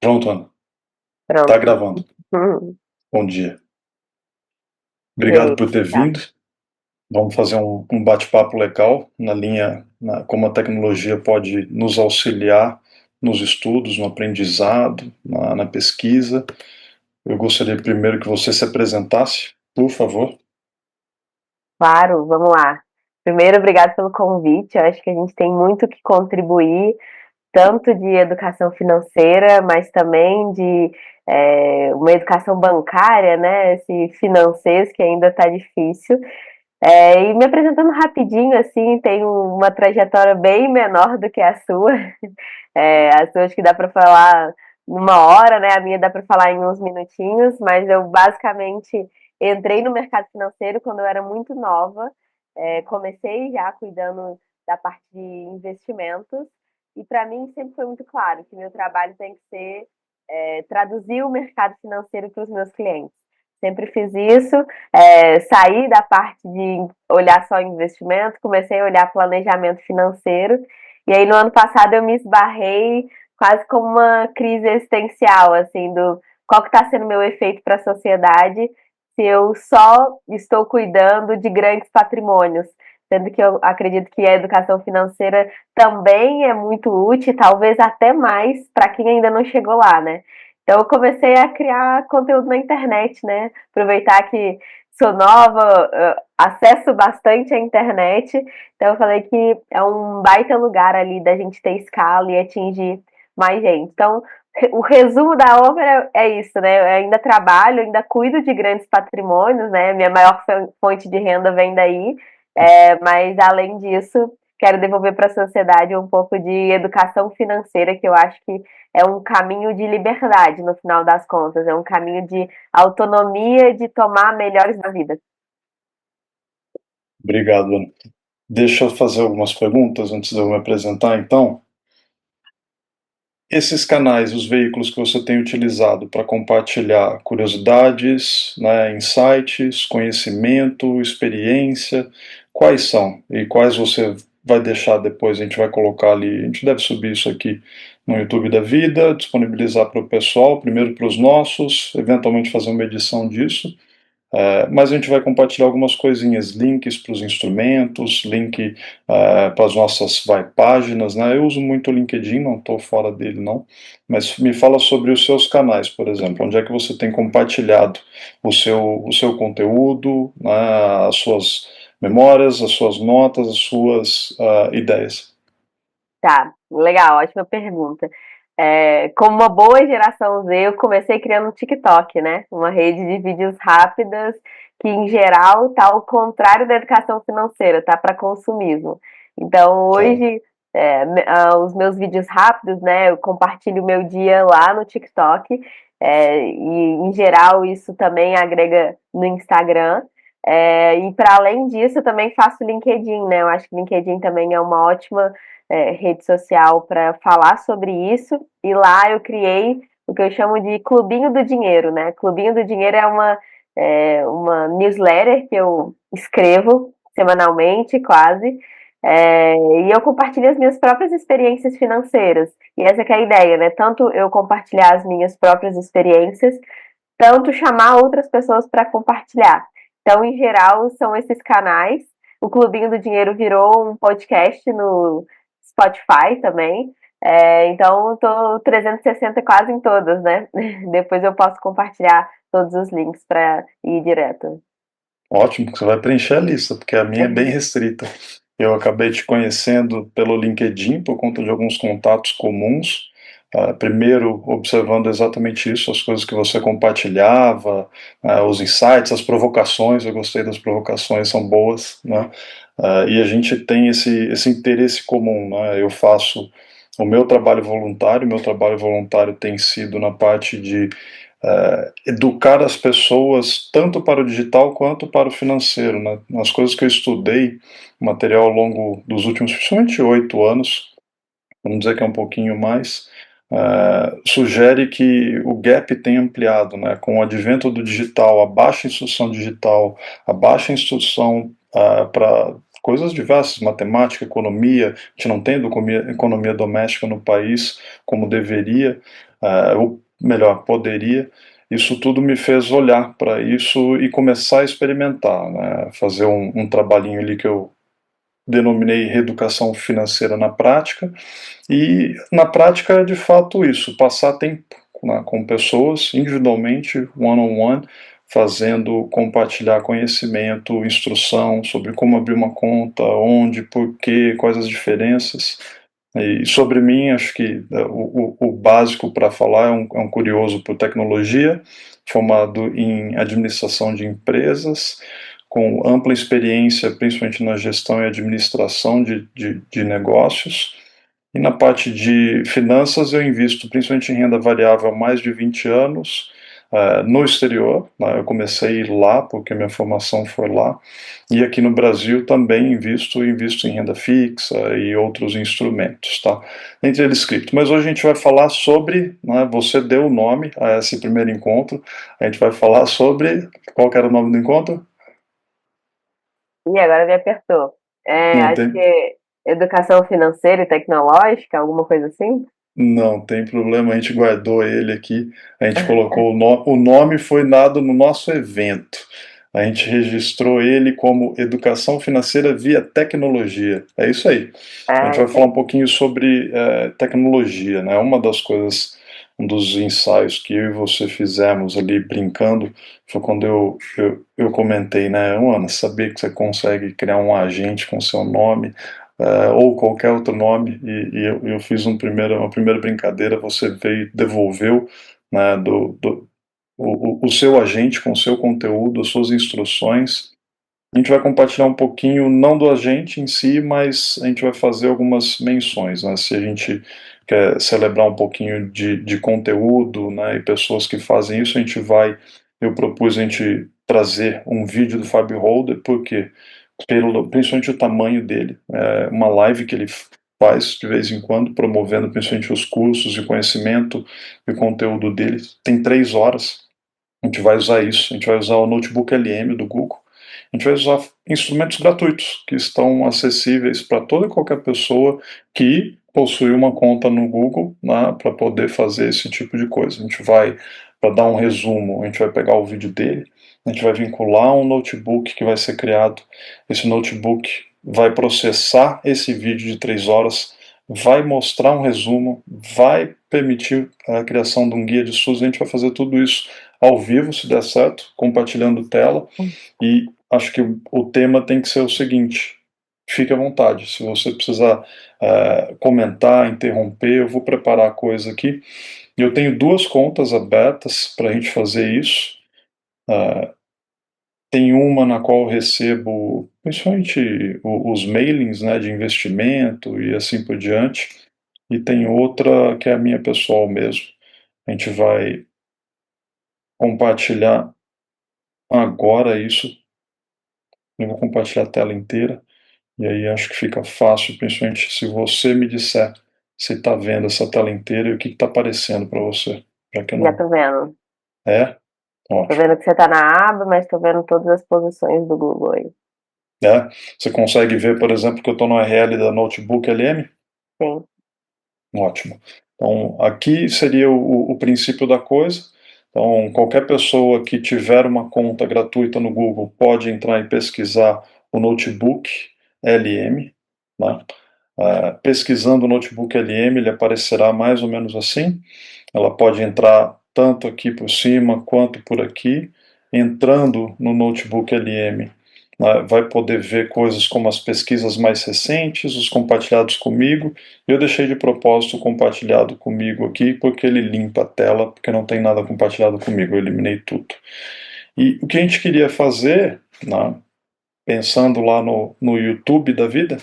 Pronto, Ana. Tá Pronto. gravando. Hum, Bom dia. e Obrigado aí? por ter Tá. vindo. Vamos fazer um bate-papo legal na linha, como a tecnologia pode nos auxiliar nos estudos, no aprendizado, na pesquisa. Eu gostaria primeiro que você se apresentasse, por favor. Claro, vamos lá. Primeiro, obrigado pelo convite. Eu acho que a gente tem muito que contribuir, tanto de educação financeira, mas também de uma educação bancária, né? Esse financeiro que ainda está difícil. E me apresentando rapidinho, assim, tenho uma trajetória bem menor do que a sua. A sua acho que dá para falar numa hora, né? A minha dá para falar em uns minutinhos, mas eu basicamente entrei no mercado financeiro quando eu era muito nova. Comecei já cuidando da parte de investimentos e para mim sempre foi muito claro que meu trabalho tem que ser traduzir o mercado financeiro para os meus clientes. Sempre fiz isso, saí da parte de olhar só investimento, comecei a olhar planejamento financeiro, e aí no ano passado eu me esbarrei quase como uma crise existencial, assim, do qual que está sendo meu efeito para a sociedade se eu só estou cuidando de grandes patrimônios, sendo que eu acredito que a educação financeira também é muito útil, talvez até mais para quem ainda não chegou lá, né? Então eu comecei a criar conteúdo na internet, né? Aproveitar que sou nova, acesso bastante à internet, então eu falei que é um baita lugar ali da gente ter escala e atingir mais gente. Então, o resumo da obra é isso, né? Eu ainda trabalho, ainda cuido de grandes patrimônios, né? Minha maior fonte de renda vem daí, mas além disso, quero devolver para a sociedade um pouco de educação financeira, que eu acho que é um caminho de liberdade no final das contas, é um caminho de autonomia, de tomar melhores da vida. Obrigado, Ana. Deixa eu fazer algumas perguntas antes de eu me apresentar, então. Esses canais, os veículos que você tem utilizado para compartilhar curiosidades, né, insights, conhecimento, experiência, quais são? E quais você vai deixar depois? A gente vai colocar ali, a gente deve subir isso aqui no YouTube da vida, disponibilizar para o pessoal, primeiro para os nossos, eventualmente fazer uma edição disso, mas a gente vai compartilhar algumas coisinhas, links para os instrumentos, link para as nossas páginas, né? Eu uso muito o LinkedIn, não estou fora dele não, mas me fala sobre os seus canais, por exemplo, onde é que você tem compartilhado o seu conteúdo, né, as suas memórias, as suas notas, as suas ideias. Tá, legal, ótima pergunta. Como uma boa geração Z, eu comecei criando um TikTok, né? Uma rede de vídeos rápidas que, em geral, tá ao contrário da educação financeira, tá para consumismo. Então, Tá. hoje, os meus vídeos rápidos, né? Eu compartilho o meu dia lá no TikTok, e, em geral, isso também agrega no Instagram. E, para além disso, eu também faço LinkedIn, né? Eu acho que LinkedIn também é uma ótima rede social para falar sobre isso. E lá eu criei o que eu chamo de Clubinho do Dinheiro, né? Clubinho do Dinheiro uma newsletter que eu escrevo semanalmente, quase. E eu compartilho as minhas próprias experiências financeiras. E essa que é a ideia, né? Tanto eu compartilhar as minhas próprias experiências, tanto chamar outras pessoas para compartilhar. Então, em geral, são esses canais. O Clubinho do Dinheiro virou um podcast no Spotify também. Então, estou 360 quase em todas, né? Depois eu posso compartilhar todos os links para ir direto. Ótimo, você vai preencher a lista, porque a minha é bem restrita. Eu acabei te conhecendo pelo LinkedIn por conta de alguns contatos comuns. Primeiro, observando exatamente isso, as coisas que você compartilhava, os insights, as provocações. Eu gostei das provocações, são boas, né? E a gente tem esse interesse comum, né? Eu faço o meu trabalho voluntário tem sido na parte de educar as pessoas tanto para o digital quanto para o financeiro, né? As coisas que eu estudei, material ao longo dos últimos, principalmente 8 anos, vamos dizer que é um pouquinho mais, sugere que o gap tem ampliado, né? Com o advento do digital, a baixa instrução digital, a baixa instrução para coisas diversas, matemática, economia. A gente não tem economia doméstica no país como deveria, ou melhor, poderia. Isso tudo me fez olhar para isso e começar a experimentar, né? Fazer um trabalhinho ali que eu denominei reeducação financeira na prática, e na prática é de fato isso, passar tempo, né, com pessoas, individualmente, one-on-one, fazendo, compartilhar conhecimento, instrução sobre como abrir uma conta, onde, por quê, quais as diferenças. E sobre mim, acho que o básico para falar é um curioso por tecnologia, formado em administração de empresas, com ampla experiência, principalmente na gestão e administração de negócios. E na parte de finanças, eu invisto principalmente em renda variável há mais de 20 anos, no exterior, né? Eu comecei lá, porque minha formação foi lá, e aqui no Brasil também invisto em renda fixa e outros instrumentos, tá? Entre eles cripto. Mas hoje a gente vai falar sobre, né, você deu o nome a esse primeiro encontro, a gente vai falar sobre, qual que era o nome do encontro? E agora me apertou. Não Acho tem, que educação financeira e tecnológica, alguma coisa assim? não tem problema, a gente guardou ele aqui, a gente colocou o nome foi dado no nosso evento. A gente registrou ele como Educação Financeira via Tecnologia. É isso aí. A gente Ah, vai falar um entendi. pouquinho sobre tecnologia, né? Uma das coisas, um dos ensaios que eu e você fizemos ali brincando, foi quando eu comentei, né, Ana, sabia que você consegue criar um agente com seu nome, ou qualquer outro nome, e eu fiz uma primeira brincadeira, você veio, devolveu, né, o seu agente com o seu conteúdo, as suas instruções. A gente vai compartilhar um pouquinho, não do agente em si, mas a gente vai fazer algumas menções, né? Se a gente quer celebrar um pouquinho de conteúdo, né, e pessoas que fazem isso, eu propus a gente trazer um vídeo do Fábio Holder, porque principalmente o tamanho dele, uma live que ele faz de vez em quando, promovendo principalmente os cursos de conhecimento e o conteúdo dele, tem 3 horas. A gente vai usar isso, a gente vai usar o notebook LM do Google, a gente vai usar instrumentos gratuitos que estão acessíveis para toda e qualquer pessoa que possui uma conta no Google, né, para poder fazer esse tipo de coisa. A gente vai, para dar um resumo, a gente vai pegar o vídeo dele, a gente vai vincular um notebook que vai ser criado, esse notebook vai processar esse vídeo de 3 horas, vai mostrar um resumo, vai permitir a criação de um guia de estudos, a gente vai fazer tudo isso ao vivo, se der certo, compartilhando tela, e acho que o tema tem que ser o seguinte: fique à vontade, se você precisar comentar, interromper, eu vou preparar a coisa aqui. Eu tenho 2 contas abertas para a gente fazer isso. Tem uma na qual eu recebo principalmente os mailings, né, de investimento e assim por diante, e tem outra que é a minha pessoal mesmo. A gente vai compartilhar agora isso. Eu vou compartilhar a tela inteira. E aí acho que fica fácil, principalmente se você me disser se está vendo essa tela inteira e o que está aparecendo para você. Já que eu Já não. tô vendo. É? Tô Ótimo. vendo que você tá na aba, mas tô vendo todas as posições do Google aí. É? Você consegue ver, por exemplo, que eu estou no URL da Notebook LM? Sim. Ótimo. Então, aqui seria o princípio da coisa. Então, qualquer pessoa que tiver uma conta gratuita no Google pode entrar e pesquisar o Notebook LM, né? Pesquisando o Notebook LM, ele aparecerá mais ou menos assim. Ela pode entrar tanto aqui por cima quanto por aqui. Entrando no Notebook LM, vai poder ver coisas como as pesquisas mais recentes, os compartilhados comigo. Eu deixei de propósito o compartilhado comigo aqui, porque ele limpa a tela, porque não tem nada compartilhado comigo, eu eliminei tudo. E o que a gente queria fazer, né, pensando lá no YouTube da vida,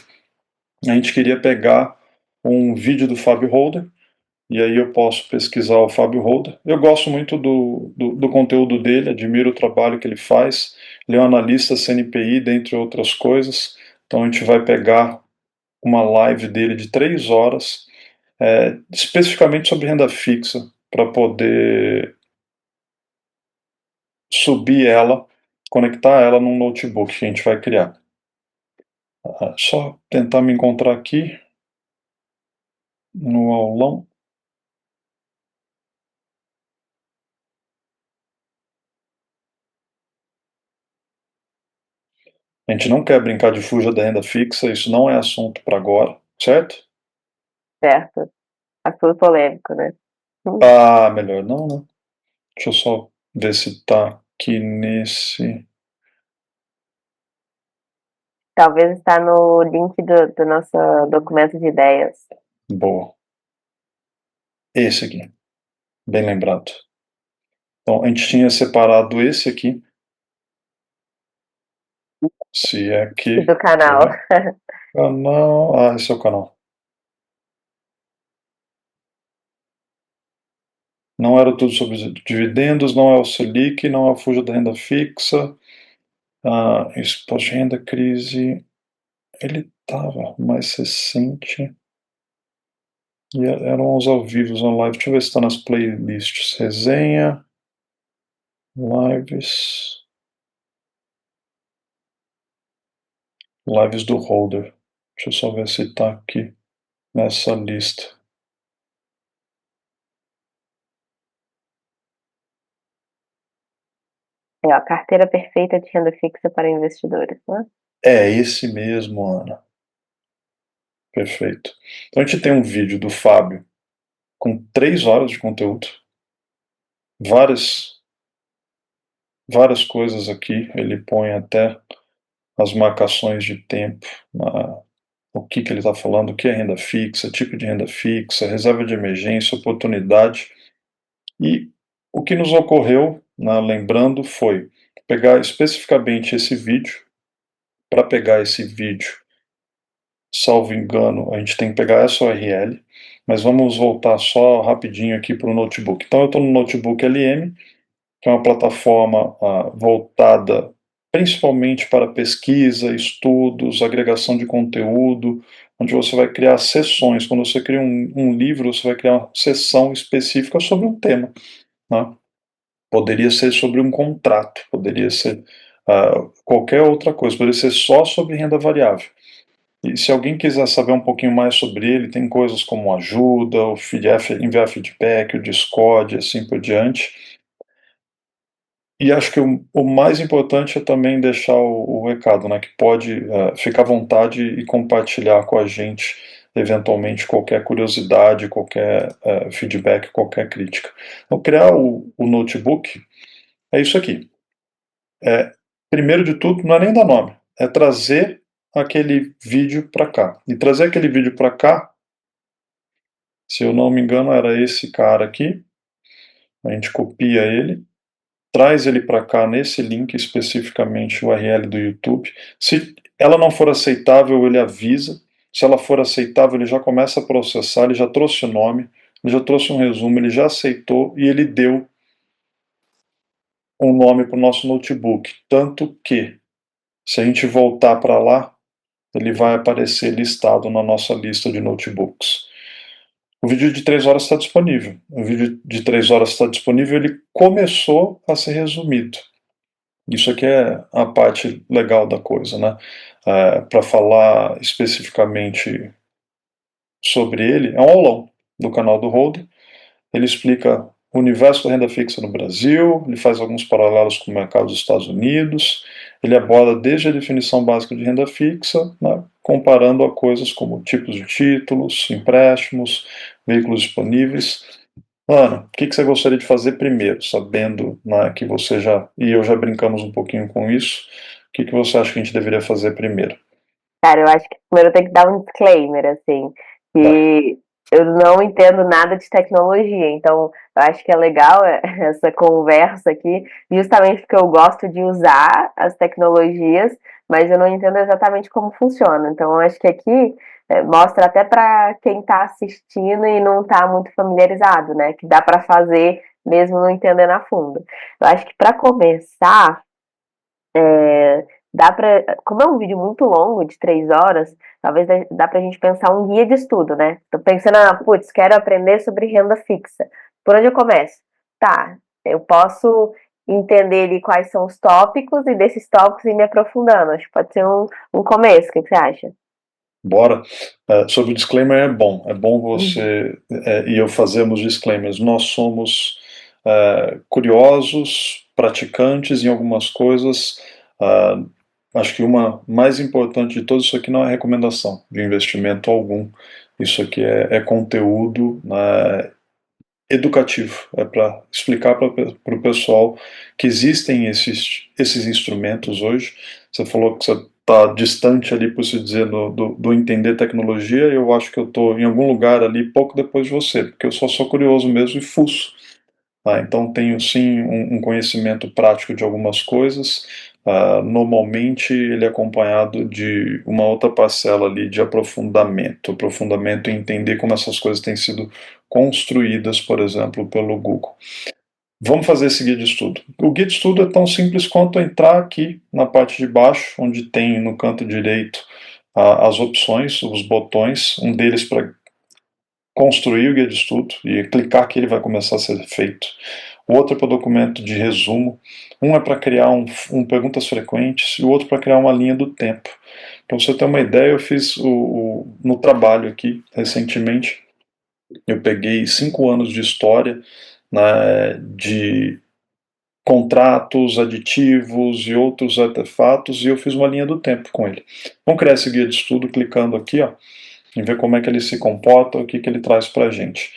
a gente queria pegar um vídeo do Fábio Holder, e aí eu posso pesquisar o Fábio Holder. Eu gosto muito do conteúdo dele, admiro o trabalho que ele faz. Ele é um analista CNPI, dentre outras coisas. Então a gente vai pegar uma live dele de 3 horas, especificamente sobre renda fixa, para poder subir ela, conectar ela num notebook que a gente vai criar. Só tentar me encontrar aqui no aulão. A gente não quer brincar de fuja da renda fixa, isso não é assunto para agora, certo? Certo. Assunto polêmico, né? Ah, melhor não, né? Deixa eu só ver se tá aqui nesse. Talvez está no link do nosso documento de ideias. Boa. Esse aqui, bem lembrado. Então, a gente tinha separado esse aqui. Se é E que. do Quer canal. ver? Canal. Ah, esse é o canal. Não era tudo sobre dividendos, não é o Selic, não é o fuja da renda fixa. Exposto de renda, crise. Ele estava mais recente. E eram os ao vivo, on live. Deixa eu ver se está nas playlists. Resenha. Lives. Lives do Holder. Deixa eu só ver se está aqui nessa lista. É, ó, carteira perfeita de renda fixa para investidores, né? É esse mesmo, Ana. Perfeito. Então a gente tem um vídeo do Fábio com 3 horas de conteúdo. Várias coisas aqui. Ele põe até as marcações de tempo, o que ele está falando, o que é renda fixa, tipo de renda fixa, reserva de emergência, oportunidade. E o que nos ocorreu, lembrando, foi pegar especificamente esse vídeo. Para pegar esse vídeo, salvo engano, a gente tem que pegar essa URL, mas vamos voltar só rapidinho aqui para o notebook. Então eu estou no notebook LM, que é uma plataforma voltada principalmente para pesquisa, estudos, agregação de conteúdo, onde você vai criar sessões. Quando você cria um livro, você vai criar uma sessão específica sobre um tema, né? Poderia ser sobre um contrato, poderia ser qualquer outra coisa, poderia ser só sobre renda variável. E se alguém quiser saber um pouquinho mais sobre ele, tem coisas como ajuda, o enviar feedback, o Discord, assim por diante. E acho que o mais importante é também deixar o recado, né, que pode ficar à vontade e compartilhar com a gente, eventualmente, qualquer curiosidade, qualquer feedback, qualquer crítica. Então, criar o notebook é isso aqui. Primeiro de tudo, não é nem dar nome, é trazer aquele vídeo para cá. E trazer aquele vídeo para cá, se eu não me engano, era esse cara aqui. A gente copia ele, traz ele para cá nesse link, especificamente o URL do YouTube. Se ela não for aceitável, ele avisa. Se ela for aceitável, ele já começa a processar, ele já trouxe o nome, ele já trouxe um resumo, ele já aceitou e ele deu um nome para o nosso notebook. Tanto que, se a gente voltar para lá, ele vai aparecer listado na nossa lista de notebooks. O vídeo de 3 horas está disponível. O vídeo de 3 horas está disponível, ele começou a ser resumido. Isso aqui é a parte legal da coisa, né? Para falar especificamente sobre ele, é um aulão do canal do Holder. Ele explica o universo da renda fixa no Brasil, ele faz alguns paralelos com o mercado dos Estados Unidos, ele aborda desde a definição básica de renda fixa, né, comparando a coisas como tipos de títulos, empréstimos, veículos disponíveis. Ana, o que você gostaria de fazer primeiro, sabendo, né, que você e eu já brincamos um pouquinho com isso, o que você acha que a gente deveria fazer primeiro? Cara, eu acho que primeiro tem que dar um disclaimer, assim, Vai. que eu não entendo nada de tecnologia, então eu acho que é legal essa conversa aqui, justamente porque eu gosto de usar as tecnologias, mas eu não entendo exatamente como funciona. Então eu acho que aqui mostra até para quem está assistindo e não está muito familiarizado, né? Que dá para fazer mesmo não entendendo a fundo. Eu acho que para começar dá para, como é um vídeo muito longo, de 3 horas, talvez dá pra gente pensar um guia de estudo, né? Tô pensando, putz, quero aprender sobre renda fixa. Por onde eu começo? Tá, eu posso entender ali quais são os tópicos e desses tópicos ir me aprofundando. Acho que pode ser um começo. O que você acha? Bora. Sobre o disclaimer é bom Uhum. você e eu fazermos disclaimers. Nós somos curiosos, praticantes em algumas coisas. Acho que uma mais importante de tudo isso aqui não é recomendação de investimento algum. Isso aqui é conteúdo, né, educativo, é para explicar para o pessoal que existem esses instrumentos hoje. Você falou que você está distante ali, por se dizer, do entender tecnologia. Eu acho que eu estou em algum lugar ali pouco depois de você, porque eu só sou curioso mesmo e fuço. Então tenho sim um conhecimento prático de algumas coisas. Normalmente ele é acompanhado de uma outra parcela ali de aprofundamento em entender como essas coisas têm sido construídas, por exemplo, pelo Google. Vamos fazer esse guia de estudo. O guia de estudo é tão simples quanto entrar aqui na parte de baixo, onde tem no canto direito as opções, os botões, um deles para construir o guia de estudo e clicar que ele vai começar a ser feito. O outro é para o documento de resumo. Um é para criar perguntas frequentes e o outro para criar uma linha do tempo. Para você ter uma ideia, eu fiz no trabalho aqui recentemente. Eu peguei 5 anos de história, né, de contratos, aditivos e outros artefatos e eu fiz uma linha do tempo com ele. Vamos criar esse guia de estudo clicando aqui, ó, e ver como é que ele se comporta, o que ele traz para a gente.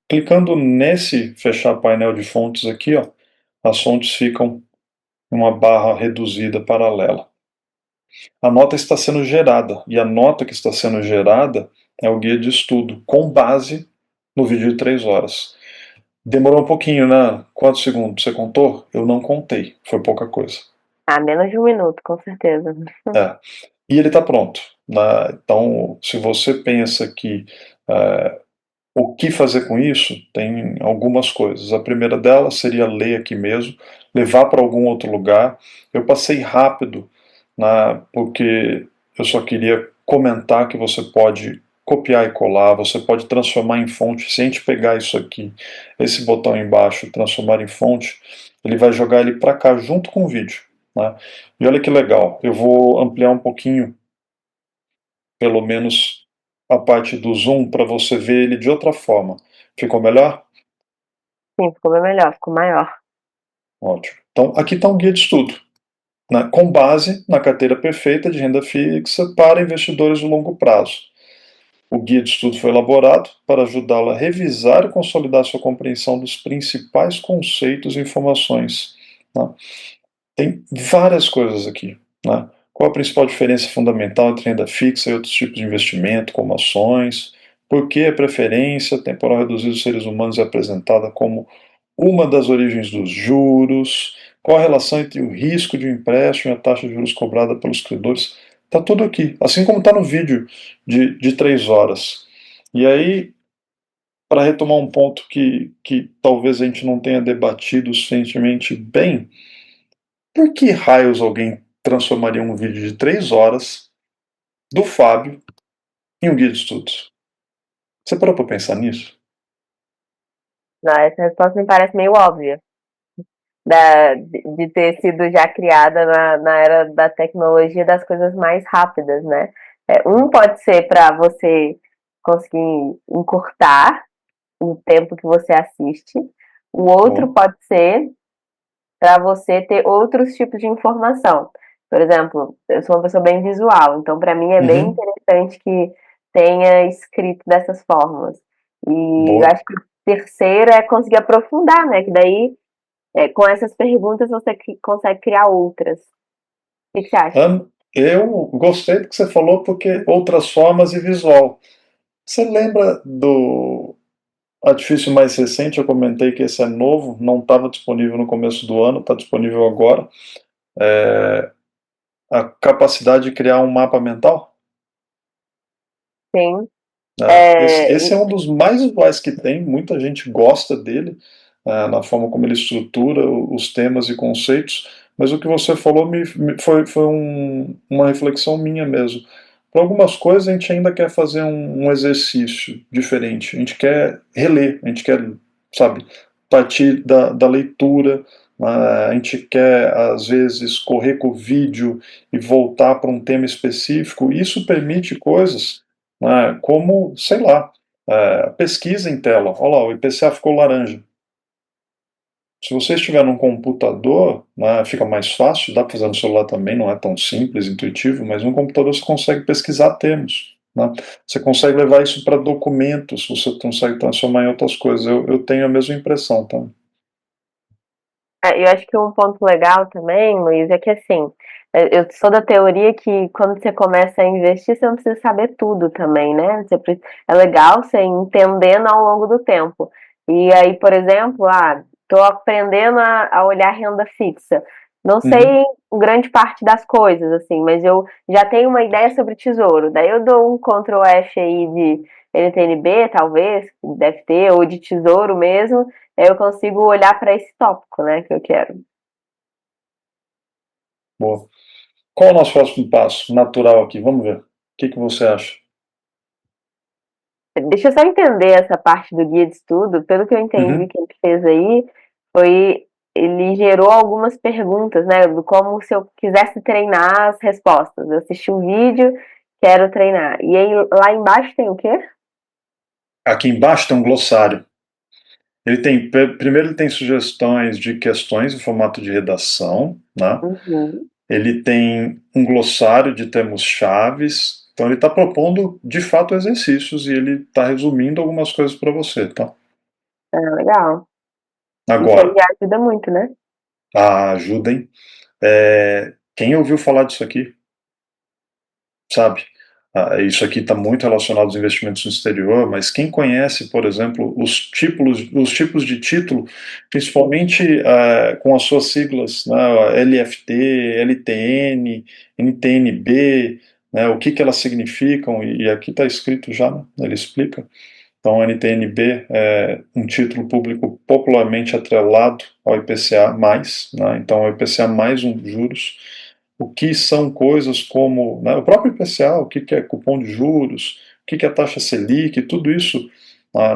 Clicando nesse fechar painel de fontes aqui, ó, as fontes ficam em uma barra reduzida paralela. A nota está sendo gerada, e a nota que está sendo gerada é o guia de estudo, com base no vídeo de 3 horas. Demorou um pouquinho, né? Quantos segundos? Você contou? Eu não contei, foi pouca coisa. Menos de um minuto, com certeza. É. E ele está pronto. Né? Então, se você pensa que o que fazer com isso? Tem algumas coisas. A primeira delas seria ler aqui mesmo, levar para algum outro lugar. Eu passei rápido, né, porque eu só queria comentar que você pode copiar e colar, você pode transformar em fonte. Se a gente pegar isso aqui, esse botão embaixo, transformar em fonte, ele vai jogar ele para cá junto com o vídeo. Né? E olha que legal, eu vou ampliar um pouquinho, pelo menos a parte do zoom, para você ver ele de outra forma. Ficou melhor? Sim, ficou bem melhor, ficou maior. Ótimo. Então, aqui está um guia de estudo, né, com base na carteira perfeita de renda fixa para investidores de longo prazo. O guia de estudo foi elaborado para ajudá-lo a revisar e consolidar sua compreensão dos principais conceitos e informações. Né? Tem várias coisas aqui. Né? Qual a principal diferença fundamental entre renda fixa e outros tipos de investimento, como ações? Por que a preferência temporal reduzida dos seres humanos é apresentada como uma das origens dos juros? Qual a relação entre o risco de um empréstimo e a taxa de juros cobrada pelos credores? Está tudo aqui, assim como está no vídeo de 3 horas. E aí, para retomar um ponto que talvez a gente não tenha debatido suficientemente bem, por que raios alguém transformaria um vídeo de 3 horas do Fábio em um guia de estudos? Você parou para pensar nisso? Não, essa resposta me parece meio óbvia. De ter sido já criada na era da tecnologia das coisas mais rápidas, né? Um pode ser para você conseguir encurtar o tempo que você assiste, o outro Bom. pode ser para você ter outros tipos de informação. Por exemplo, eu sou uma pessoa bem visual, então para mim é bem Uhum. interessante que tenha escrito dessas formas. E eu Boa. acho que o terceiro é conseguir aprofundar, né? Que daí, com essas perguntas, você consegue criar outras. O que você acha? Eu gostei do que você falou porque outras formas e visual. Você lembra do artifício mais recente? Eu comentei que esse é novo, não estava disponível no começo do ano, está disponível agora. A capacidade de criar um mapa mental? Sim. Esse é um dos mais usuais que tem, muita gente gosta dele, na forma como ele estrutura os temas e conceitos, mas o que você falou foi uma reflexão minha mesmo. Para algumas coisas a gente ainda quer fazer um exercício diferente, a gente quer reler, a gente quer, sabe, partir da leitura, A gente quer, às vezes, correr com o vídeo e voltar para um tema específico. Isso permite coisas, né, como, sei lá, pesquisa em tela. Olha lá, o IPCA ficou laranja. Se você estiver num computador, né, fica mais fácil, dá para fazer no celular também, não é tão simples, intuitivo, mas no computador você consegue pesquisar termos. Né? Você consegue levar isso para documentos, você consegue transformar em outras coisas. Eu tenho a mesma impressão, tá? Eu acho que um ponto legal também, Luiz, é que assim, eu sou da teoria que quando você começa a investir, você não precisa saber tudo também, né? É legal você ir entendendo ao longo do tempo. E aí, por exemplo, tô aprendendo a olhar renda fixa. Não Uhum. sei grande parte das coisas, assim, mas eu já tenho uma ideia sobre tesouro. Daí eu dou um Ctrl F aí de NTNB, talvez, deve ter, ou de tesouro mesmo, eu consigo olhar para esse tópico, né, que eu quero. Boa. Qual é o nosso próximo passo natural aqui? Vamos ver. O que você acha? Deixa eu só entender essa parte do guia de estudo. Pelo que eu entendi Uhum. que ele fez aí, ele gerou algumas perguntas, né, do como se eu quisesse treinar as respostas. Eu assisti um vídeo, quero treinar. E aí lá embaixo tem o quê? Aqui embaixo tem um glossário. Ele tem, primeiro ele tem sugestões de questões em formato de redação, né? Uhum. Ele tem um glossário de termos chaves. Então ele está propondo de fato exercícios e ele está resumindo algumas coisas para você, tá? Ah, legal. Isso aí Agora, ajuda muito, né? ajudem. Quem ouviu falar disso aqui, sabe? Isso aqui está muito relacionado aos investimentos no exterior, mas quem conhece, por exemplo, os tipos de título, principalmente com as suas siglas, né, LFT, LTN, NTNB, né, o que elas significam, e aqui está escrito já, né, ele explica. Então, NTNB é um título público popularmente atrelado ao IPCA+, né? Então, o IPCA mais um juros. O que são coisas como, né, o próprio IPCA, o que é cupom de juros, o que é taxa Selic, tudo isso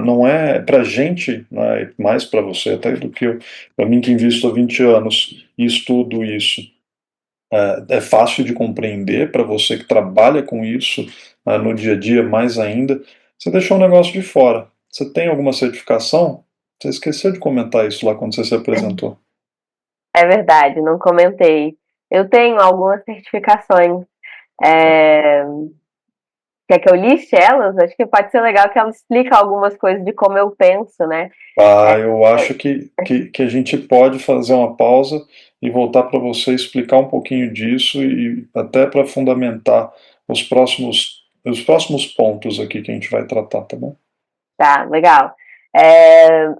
não é para a gente, né, mais para você até do que para mim que invisto há 20 anos e estudo isso. É fácil de compreender para você que trabalha com isso no dia a dia, mais ainda. Você deixou um negócio de fora. Você tem alguma certificação? Você esqueceu de comentar isso lá quando você se apresentou. É verdade, não comentei. Eu tenho algumas certificações. É, Quer que eu liste elas? Acho que pode ser legal que ela explica algumas coisas de como eu penso, né? Eu acho que a gente pode fazer uma pausa e voltar para você explicar um pouquinho disso e até para fundamentar os próximos pontos aqui que a gente vai tratar, tá bom? Tá, legal.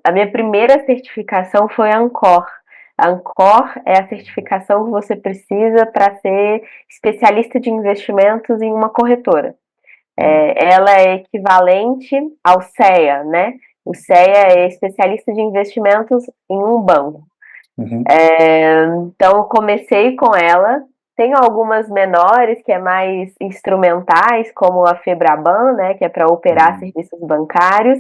A minha primeira certificação foi a Ancor. A Ancor é a certificação que você precisa para ser especialista de investimentos em uma corretora. Ela é equivalente ao CEA, né? O CEA é especialista de investimentos em um banco. Uhum, Então, eu comecei com ela. Tem algumas menores, que é mais instrumentais, como a Febraban, né, que é para operar uhum, serviços bancários.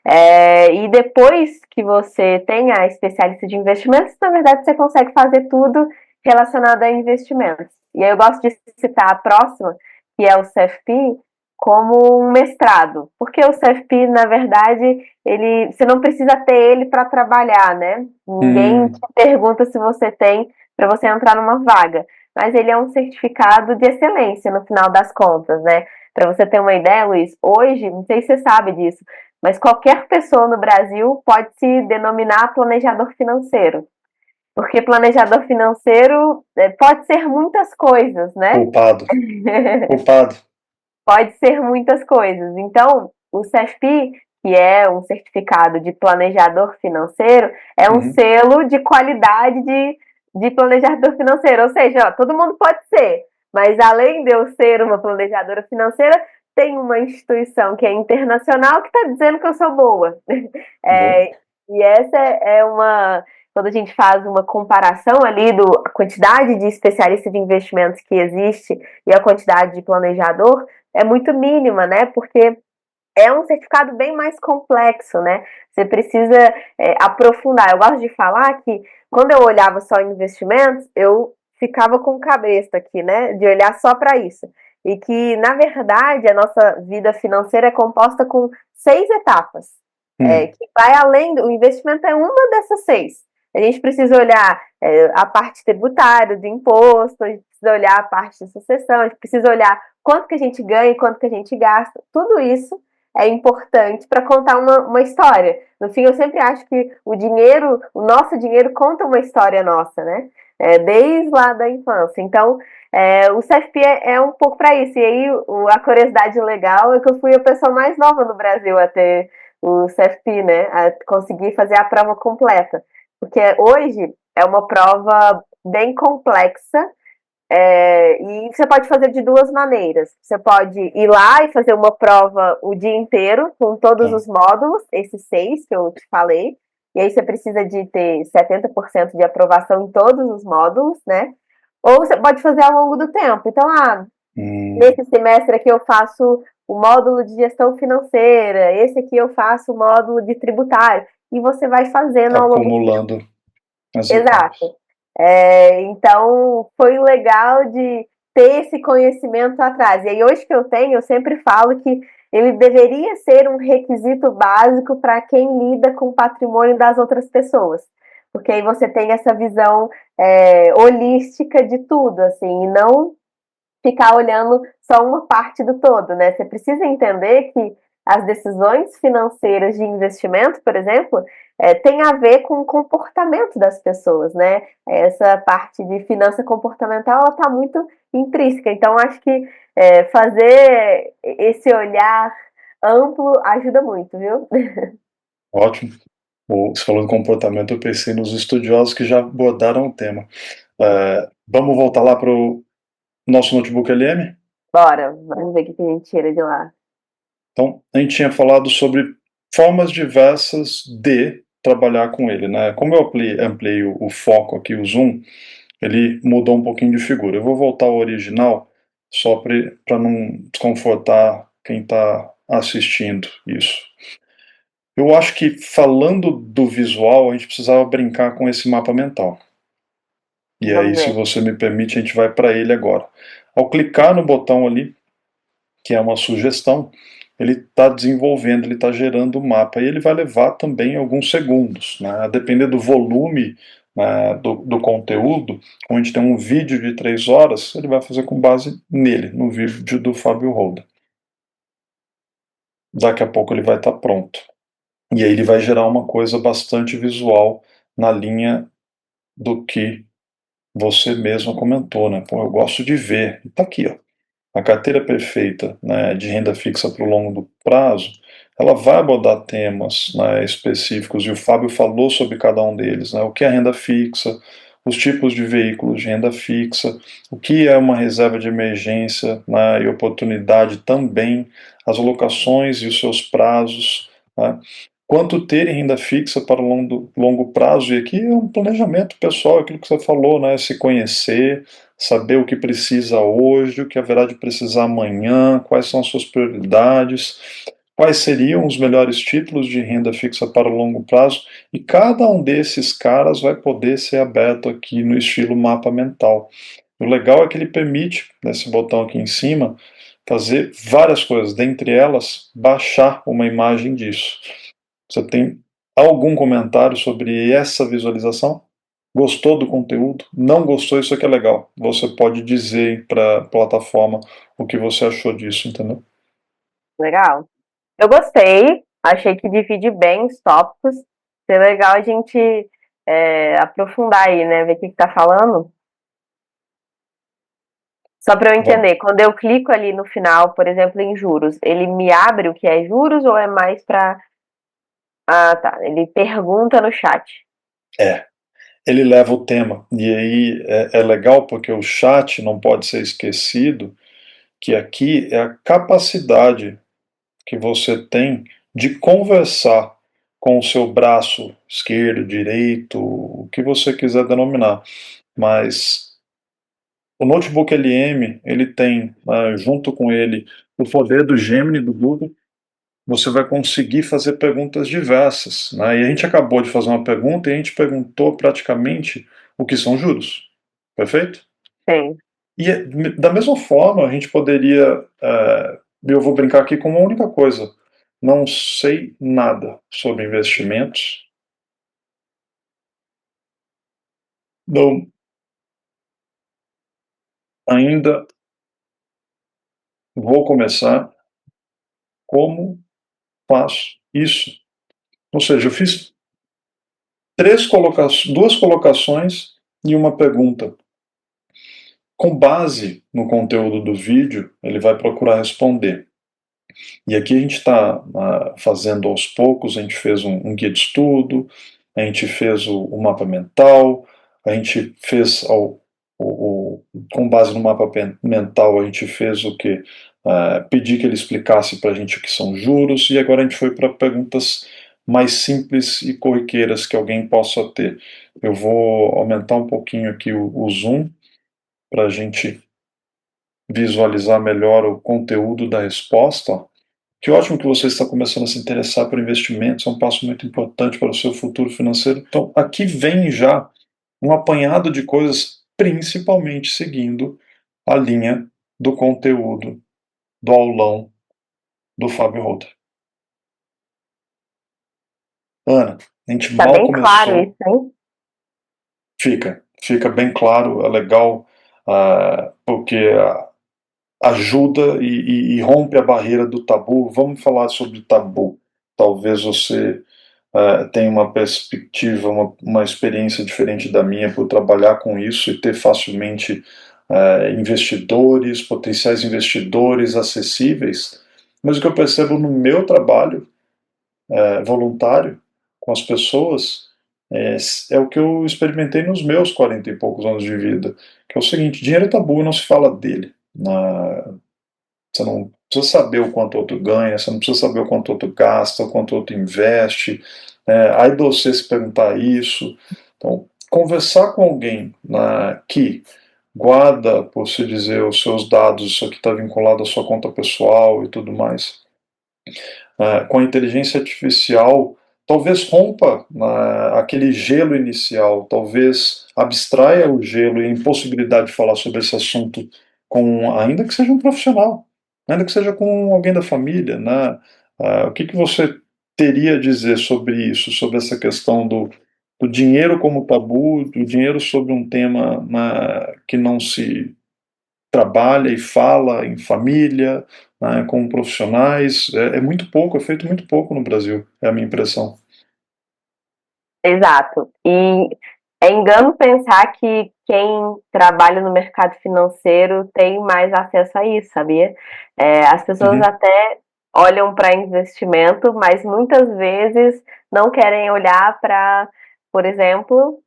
E depois que você tem a especialista de investimentos, na verdade, você consegue fazer tudo relacionado a investimentos. E aí eu gosto de citar a próxima, que é o CFP, como um mestrado, porque o CFP, na verdade, você não precisa ter ele para trabalhar, né? Ninguém te hum, pergunta se você tem para você entrar numa vaga, mas ele é um certificado de excelência no final das contas, né? Para você ter uma ideia, Luiz, hoje, não sei se você sabe disso, mas qualquer pessoa no Brasil pode se denominar planejador financeiro, porque planejador financeiro pode ser muitas coisas, né? culpado, culpado. Pode ser muitas coisas. Então, o CFP, que é um certificado de planejador financeiro, é um Uhum, selo de qualidade de planejador financeiro. Ou seja, ó, todo mundo pode ser, mas além de eu ser uma planejadora financeira, tem uma instituição que é internacional que está dizendo que eu sou boa. boa. E essa é uma. Quando a gente faz uma comparação ali a quantidade de especialistas de investimentos que existe e a quantidade de planejador, é muito mínima, né? Porque é um certificado bem mais complexo, né? Você precisa aprofundar. Eu gosto de falar que quando eu olhava só investimentos, eu ficava com cabresto aqui, né? De olhar só para isso. E que, na verdade, a nossa vida financeira é composta com 6 etapas. Hum, Que vai além do. O investimento é uma dessas 6. A gente precisa olhar a parte tributária, do imposto, a gente precisa olhar a parte de sucessão, a gente precisa olhar quanto que a gente ganha e quanto que a gente gasta. Tudo isso é importante para contar uma história. No fim, eu sempre acho que o dinheiro, o nosso dinheiro conta uma história nossa, né? Desde lá da infância. Então, o CFP é um pouco para isso. E aí, a curiosidade legal é que eu fui a pessoa mais nova no Brasil a ter o CFP, né? A conseguir fazer a prova completa. Porque hoje é uma prova bem complexa, e você pode fazer de 2 maneiras. Você pode ir lá e fazer uma prova o dia inteiro, com todos tá. os módulos, esses 6 que eu te falei. E aí você precisa de ter 70% de aprovação em todos os módulos, né? Ou você pode fazer ao longo do tempo. Então, Hum, nesse semestre aqui eu faço o módulo de gestão financeira, esse aqui eu faço o módulo de tributário. E você vai fazendo ao longo. acumulando as etapas. Exato. Então, foi legal de ter esse conhecimento atrás. E aí, hoje que eu tenho, eu sempre falo que ele deveria ser um requisito básico para quem lida com o patrimônio das outras pessoas. Porque aí você tem essa visão holística de tudo, assim, e não ficar olhando só uma parte do todo, né? Você precisa entender que as decisões financeiras de investimento, por exemplo, tem a ver com o comportamento das pessoas, né? Essa parte de finança comportamental, ela está muito intrínseca. Então, acho que fazer esse olhar amplo ajuda muito, viu? Ótimo. Você falou do comportamento, eu pensei nos estudiosos que já abordaram o tema. Vamos voltar lá para o nosso notebook LM? Bora, vamos ver o que a gente tira de lá. Então, a gente tinha falado sobre formas diversas de trabalhar com ele, né? Como eu ampliei o foco aqui, o zoom, ele mudou um pouquinho de figura. Eu vou voltar ao original, só para não desconfortar quem está assistindo isso. Eu acho que, falando do visual, a gente precisava brincar com esse mapa mental. E aí, Vamos se ver. você me permite, a gente vai para ele agora. Ao clicar no botão ali, que é uma sugestão, ele está desenvolvendo, ele está gerando o mapa. E ele vai levar também alguns segundos, né? A depender do volume, né, do conteúdo, onde tem um vídeo de 3 horas, ele vai fazer com base nele, no vídeo do Fábio Holder. Daqui a pouco ele vai estar pronto. E aí ele vai gerar uma coisa bastante visual na linha do que você mesmo comentou, né? Pô, eu gosto de ver. E tá aqui, ó. A carteira perfeita, né, de renda fixa para o longo prazo, ela vai abordar temas, né, específicos, e o Fábio falou sobre cada um deles, né, o que é renda fixa, os tipos de veículos de renda fixa, o que é uma reserva de emergência, né, e oportunidade também, as alocações e os seus prazos, né, quanto ter em renda fixa para o longo prazo, e aqui é um planejamento pessoal, aquilo que você falou, né, se conhecer, saber o que precisa hoje, o que haverá de precisar amanhã, quais são as suas prioridades, quais seriam os melhores títulos de renda fixa para o longo prazo, e cada um desses caras vai poder ser aberto aqui no estilo mapa mental. O legal é que ele permite, nesse botão aqui em cima, fazer várias coisas, dentre elas, baixar uma imagem disso. Você tem algum comentário sobre essa visualização? Gostou do conteúdo? Não gostou? Isso aqui é legal. Você pode dizer para a plataforma o que você achou disso, entendeu? Legal. Eu gostei, achei que divide bem os tópicos. Seria legal a gente aprofundar aí, né? Ver o que tá falando. Só para eu Vamos. entender, quando eu clico ali no final, por exemplo, em juros, ele me abre o que é juros ou é mais para. Ah, tá. Ele pergunta no chat. É, ele leva o tema. E aí é legal porque o chat não pode ser esquecido, que aqui é a capacidade que você tem de conversar com o seu braço esquerdo, direito, o que você quiser denominar. Mas o notebook LM, ele tem, junto com ele, o poder do Gemini do Google, você vai conseguir fazer perguntas diversas, né? E a gente acabou de fazer uma pergunta e a gente perguntou praticamente o que são juros, perfeito? Sim. E da mesma forma, a gente poderia, eu vou brincar aqui com uma única coisa, não sei nada sobre investimentos, não, ainda vou começar, como faço isso? Ou seja, eu fiz duas colocações e uma pergunta. Com base no conteúdo do vídeo, ele vai procurar responder. E aqui a gente está fazendo aos poucos, a gente fez um guia de estudo, a gente fez o mapa mental, a gente fez, com base no mapa mental, a gente fez o que? Pedir que ele explicasse para a gente o que são juros, e agora a gente foi para perguntas mais simples e corriqueiras que alguém possa ter. Eu vou aumentar um pouquinho aqui o zoom para a gente visualizar melhor o conteúdo da resposta. Que ótimo que você está começando a se interessar por investimentos, é um passo muito importante para o seu futuro financeiro. Então, aqui vem já um apanhado de coisas, principalmente seguindo a linha do conteúdo do aulão do Fábio Holder. Ana, a gente Tá mal bem claro isso, começou. hein? Fica bem claro, é legal, porque ajuda e rompe a barreira do tabu. Vamos falar sobre tabu. Talvez você tenha uma perspectiva, uma experiência diferente da minha por trabalhar com isso e ter facilmente investidores, potenciais investidores acessíveis. Mas o que eu percebo no meu trabalho voluntário com as pessoas é o que eu experimentei nos meus 40 e poucos anos de vida, que é o seguinte: dinheiro é tabu, não se fala dele. Você não precisa saber o quanto outro ganha, você não precisa saber o quanto outro gasta, o quanto outro investe. Aí de você se perguntar isso. Então, conversar com alguém que guarda, por se dizer, os seus dados, isso aqui está vinculado à sua conta pessoal e tudo mais, com a inteligência artificial, talvez rompa aquele gelo inicial, talvez abstraia o gelo e a impossibilidade de falar sobre esse assunto ainda que seja um profissional, ainda que seja com alguém da família, né? O que você teria a dizer sobre isso, sobre essa questão do dinheiro como tabu, do dinheiro sobre um tema que não se trabalha e fala em família, com profissionais, é muito pouco, é feito muito pouco no Brasil, é a minha impressão. Exato. E é engano pensar que quem trabalha no mercado financeiro tem mais acesso a isso, sabia? As pessoas Uhum, até olham para investimento, mas muitas vezes não querem olhar para, por exemplo,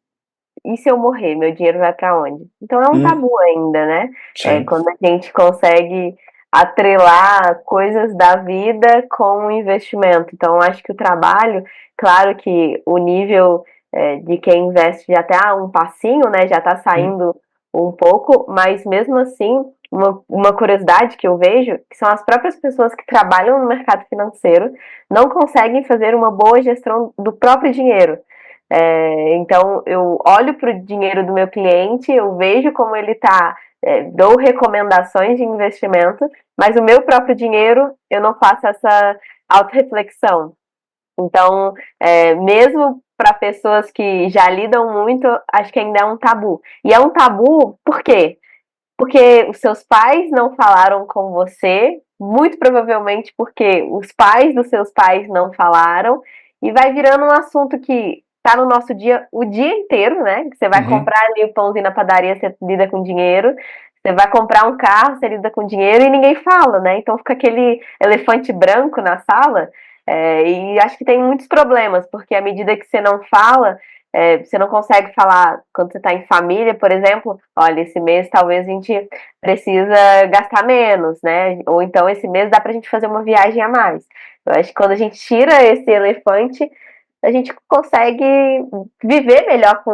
e se eu morrer, meu dinheiro vai para onde? Então é um tabu ainda, né? sim. Quando a gente consegue atrelar coisas da vida com o investimento. Então acho que o trabalho, claro que o nível de quem investe já está um passinho, né? Já está Hum, saindo um pouco, mas mesmo assim, uma curiosidade que eu vejo que são as próprias pessoas que trabalham no mercado financeiro não conseguem fazer uma boa gestão do próprio dinheiro. Então, eu olho para o dinheiro do meu cliente, eu vejo como ele está, dou recomendações de investimento, mas o meu próprio dinheiro, eu não faço essa autorreflexão. Então, mesmo para pessoas que já lidam muito, acho que ainda é um tabu. E é um tabu por quê? Porque os seus pais não falaram com você, muito provavelmente porque os pais dos seus pais não falaram, e vai virando um assunto que tá no nosso dia o dia inteiro, né? Você vai uhum. comprar ali o pãozinho na padaria, você lida com dinheiro. Você vai comprar um carro, você lida com dinheiro e ninguém fala, né? Então fica aquele elefante branco na sala. E acho que tem muitos problemas, porque à medida que você não fala, você não consegue falar quando você está em família, por exemplo, olha, esse mês talvez a gente precisa gastar menos, né? Ou então esse mês dá para a gente fazer uma viagem a mais. Eu acho que quando a gente tira esse elefante, a gente consegue viver melhor com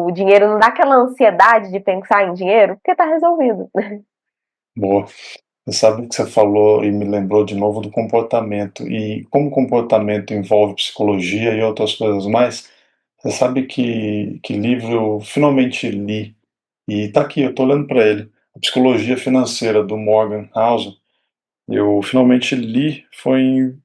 o dinheiro, não dá aquela ansiedade de pensar em dinheiro, porque está resolvido. Boa. Você sabe que você falou e me lembrou de novo do comportamento. E como comportamento envolve psicologia e outras coisas mais, você sabe que livro eu finalmente li, e está aqui, eu estou lendo para ele, A Psicologia Financeira, do Morgan Housel. Eu finalmente li, foi em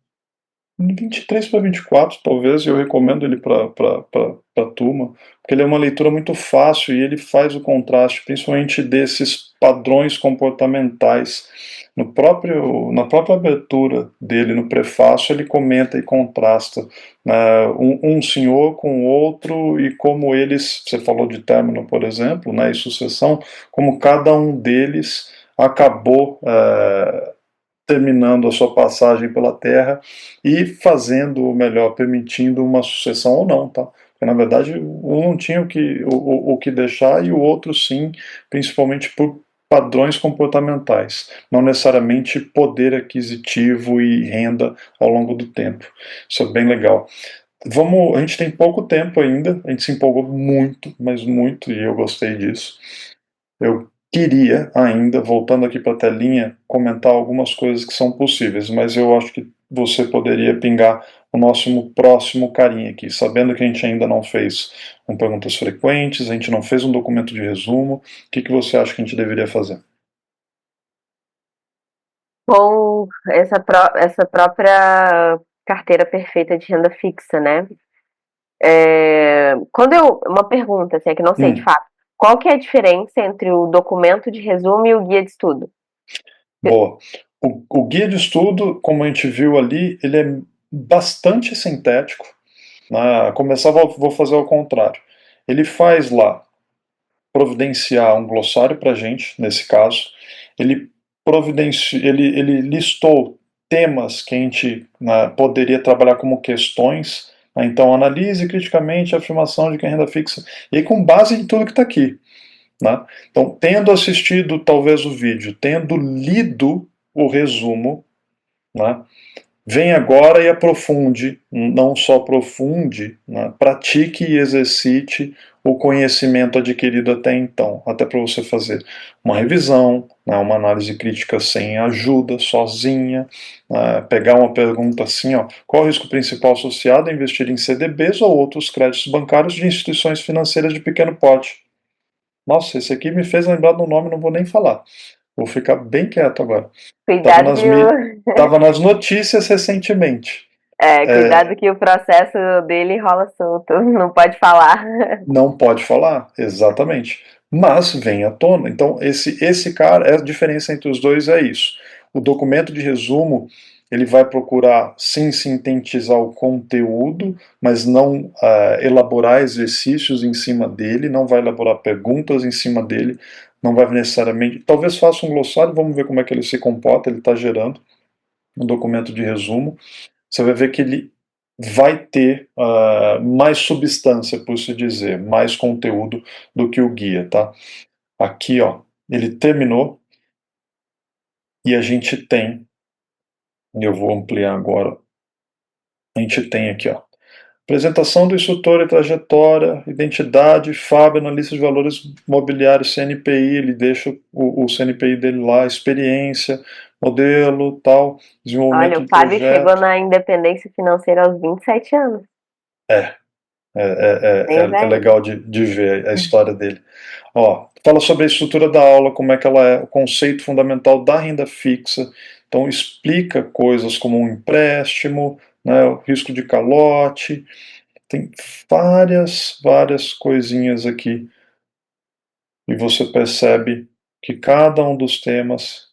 23 para 24, talvez, e eu recomendo ele para a turma, porque ele é uma leitura muito fácil e ele faz o contraste, principalmente desses padrões comportamentais. Na própria abertura dele, no prefácio, ele comenta e contrasta, né, um senhor com o outro e como eles, você falou de término, por exemplo, né, e sucessão, como cada um deles acabou terminando a sua passagem pela Terra e fazendo o melhor, permitindo uma sucessão ou não, tá? Porque, na verdade, um não tinha o que deixar e o outro sim, principalmente por padrões comportamentais, não necessariamente poder aquisitivo e renda ao longo do tempo. Isso é bem legal. A gente tem pouco tempo ainda, a gente se empolgou muito, mas muito, e eu gostei disso. Eu queria ainda, voltando aqui para a telinha, comentar algumas coisas que são possíveis, mas eu acho que você poderia pingar o nosso próximo carinha aqui, sabendo que a gente ainda não fez um perguntas frequentes, a gente não fez um documento de resumo, o que você acha que a gente deveria fazer? Com essa própria carteira perfeita de renda fixa, né? Uma pergunta, assim, é que não sei de Hum, fato. Qual que é a diferença entre o documento de resumo e o guia de estudo? boa. O guia de estudo, como a gente viu ali, ele é bastante sintético. Né? A começar, vou fazer ao contrário. Ele faz lá providenciar um glossário para a gente, nesse caso. Ele listou temas que a gente, né, poderia trabalhar como questões. Né? Então, analise criticamente a afirmação de que a renda fixa. E aí, com base em tudo que está aqui. Né? Então, tendo assistido talvez o vídeo, tendo lido o resumo, né, vem agora e aprofunde, não só aprofunde, né, pratique e exercite o conhecimento adquirido até então, até para você fazer uma revisão, né, uma análise crítica sem ajuda, sozinha, pegar uma pergunta assim, ó, qual o risco principal associado a investir em CDBs ou outros créditos bancários de instituições financeiras de pequeno porte? Nossa, esse aqui me fez lembrar do nome, não vou nem falar. Vou ficar bem quieto agora. Estava Cuidado nas, que tava nas notícias recentemente. cuidado que o processo dele rola solto, não pode falar. Não pode falar, exatamente. Mas vem à tona. Então, esse cara, a diferença entre os dois é isso. O documento de resumo, ele vai procurar sim sintetizar o conteúdo, mas não elaborar exercícios em cima dele, não vai elaborar perguntas em cima dele, não vai necessariamente. Talvez faça um glossário, vamos ver como é que ele se comporta, ele está gerando um documento de resumo. Você vai ver que ele vai ter mais substância, por se dizer, mais conteúdo do que o guia, tá? Aqui, ó, ele terminou e a gente tem, e eu vou ampliar agora, a gente tem aqui, ó, apresentação do instrutor e trajetória, identidade, FAB, analista de valores mobiliários, CNPI, ele deixa o CNPI dele lá, experiência, modelo, tal, Olha, desenvolvimento o do Fábio chegou projeto. na independência financeira aos 27 anos, É, bem é velho. legal de ver a história dele. Ó, fala sobre a estrutura da aula, como é que ela é, o conceito fundamental da renda fixa. Então, explica coisas como um empréstimo, né, o risco de calote. Tem várias coisinhas aqui. E você percebe que cada um dos temas,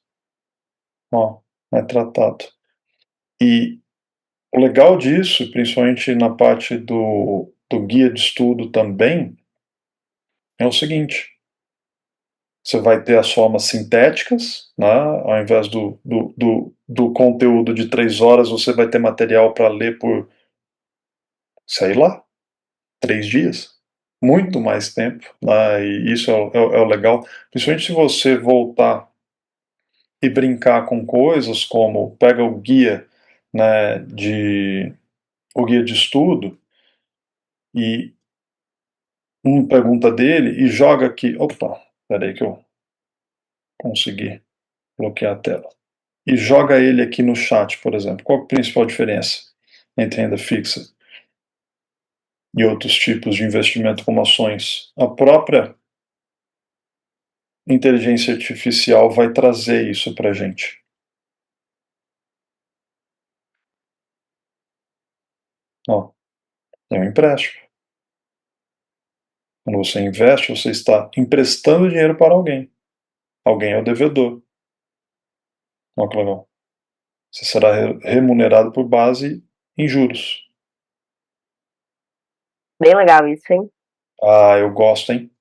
ó, é tratado. E o legal disso, principalmente na parte do guia de estudo também, é o seguinte: você vai ter as formas sintéticas, né? Ao invés do conteúdo de 3 horas, você vai ter material para ler por, sei lá, 3 dias. Muito mais tempo, né? E isso é o legal. Principalmente se você voltar e brincar com coisas como pega o guia, né, o guia de estudo e uma pergunta dele e joga aqui. Opa, peraí que eu consegui. bloquear a tela. E joga ele aqui no chat, por exemplo. Qual a principal diferença entre renda fixa e outros tipos de investimento como ações? A própria inteligência artificial vai trazer isso para a gente. Ó, é um empréstimo. Quando você investe, você está emprestando dinheiro para alguém. Alguém é o devedor. Olha que legal. Você será remunerado por base em juros. Bem legal isso, hein? Ah, eu gosto, hein?